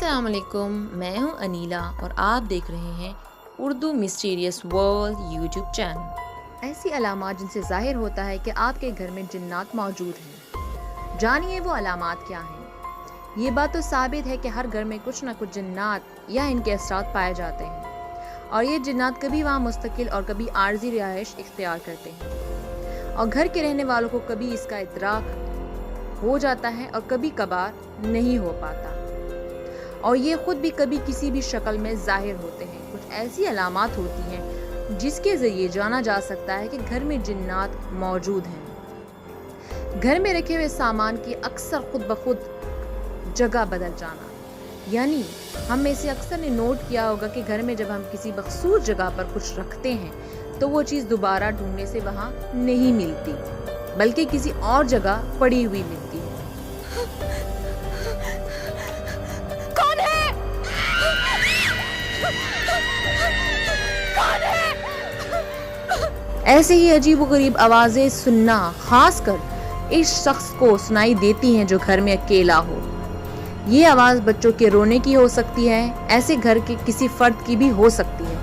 अस्सलाम वालेकुम, मैं हूं अनीला और आप देख रहे हैं Urdu mysterious world YouTube channel. ऐसी अलामात जिनसे ज़ाहिर होता है कि आपके घर में जिन्नात मौजूद हैं। जानिए वो अलामात क्या हैं। ये बात तो साबित है कि हर घर में कुछ ना कुछ जिन्नात या इनके असरात पाए जाते हैं और ये जिन्नात कभी वहाँ मुस्तकिल और कभी आर्जी रिहाइश इख्तियार करते हैं और घर के रहने वालों को कभी इसका इदराक हो जाता है और कभी कभार नहीं हो पाता, और ये खुद भी कभी किसी भी शक्ल में जाहिर होते हैं। कुछ ऐसी अलामात होती हैं जिसके ज़रिए जाना जा सकता है कि घर में जिन्नात मौजूद हैं। घर में रखे हुए सामान की अक्सर खुद ब खुद जगह बदल जाना, यानी हम में से अक्सर ने नोट किया होगा कि घर में जब हम किसी मखसूस जगह पर कुछ रखते हैं तो वो चीज़ दोबारा ढूंढने से वहाँ नहीं मिलती, बल्कि किसी और जगह पड़ी हुई मिलती है। कौन है? कौन है? ऐसे ही अजीबोगरीब आवाज़ें सुनना खासकर इस शख्स को सुनाई देती हैं जो घर में अकेला हो। ये आवाज़ बच्चों के रोने की हो सकती है, ऐसे घर के किसी फर्द की भी हो सकती है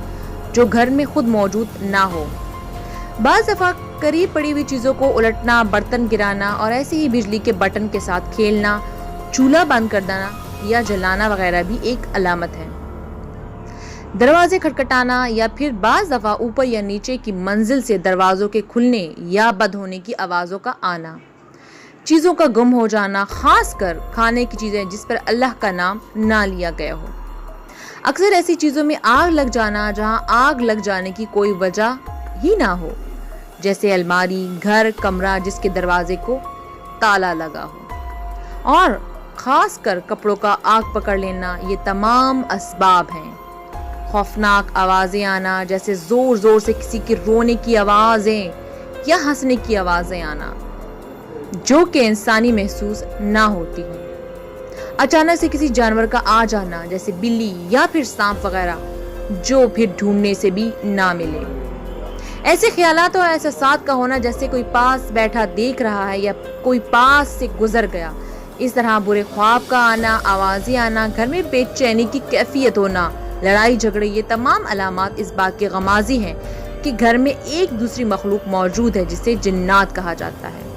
जो घर में खुद मौजूद ना हो। बाज़ दफ़ा करीब पड़ी हुई चीज़ों को उलटना, बर्तन गिराना और ऐसे ही बिजली के बटन के साथ खेलना, चूल्हा बंद कर देना या जलाना वगैरह भी एक अलामत है। दरवाजे खटखटाना या फिर बाज़ दफ़ा ऊपर या नीचे की मंजिल से दरवाज़ों के खुलने या बंद होने की आवाज़ों का आना, चीज़ों का गुम हो जाना, खासकर खाने की चीज़ें जिस पर अल्लाह का नाम ना लिया गया हो। अक्सर ऐसी चीज़ों में आग लग जाना जहां आग लग जाने की कोई वजह ही ना हो, जैसे अलमारी, घर, कमरा जिसके दरवाजे को ताला लगा हो, और खासकर कपड़ों का आग पकड़ लेना। ये तमाम असबाब हैं। खौफनाक आवाज़ें आना, जैसे ज़ोर ज़ोर से किसी के रोने की आवाज़ें या हंसने की आवाज़ें आना जो कि इंसानी महसूस ना होती हो। अचानक से किसी जानवर का आ जाना, जैसे बिल्ली या फिर सांप वगैरह, जो फिर ढूंढने से भी ना मिले। ऐसे ख्यालात और एहसासात का होना, जैसे कोई पास बैठा देख रहा है या कोई पास से गुजर गया। इस तरह बुरे ख्वाब का आना, आवाज़ें आना, घर में बेचैनी की कैफियत होना, लड़ाई झगड़े, ये तमाम अलामात इस बात की गमाज़ी हैं कि घर में एक दूसरी मखलूक मौजूद है जिसे जिन्नात कहा जाता है।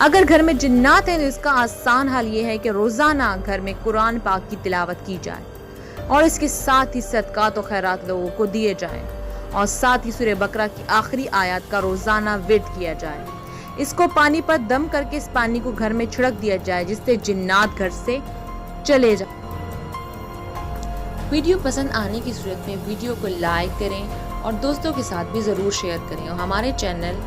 अगर घर में जिन्नात है तो इसका आसान हल ये है कि रोज़ाना घर में कुरान पाक की तिलावत की जाए और इसके साथ ही सदकात और खैरात लोगों को दिए जाएं, और साथ ही सूरह बकरा की आखिरी आयत का रोज़ाना विर्द किया जाए। इसको पानी पर दम करके इस पानी को घर में छिड़क दिया जाए जिससे जिन्नात घर से चले जाए। वीडियो पसंद आने की सूरत में वीडियो को लाइक करें और दोस्तों के साथ भी ज़रूर शेयर करें, और हमारे channel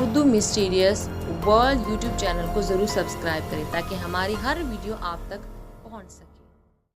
Urdu mysterious world YouTube channel को ज़रूर सब्सक्राइब करें ताकि हमारी हर वीडियो आप तक पहुंच सके।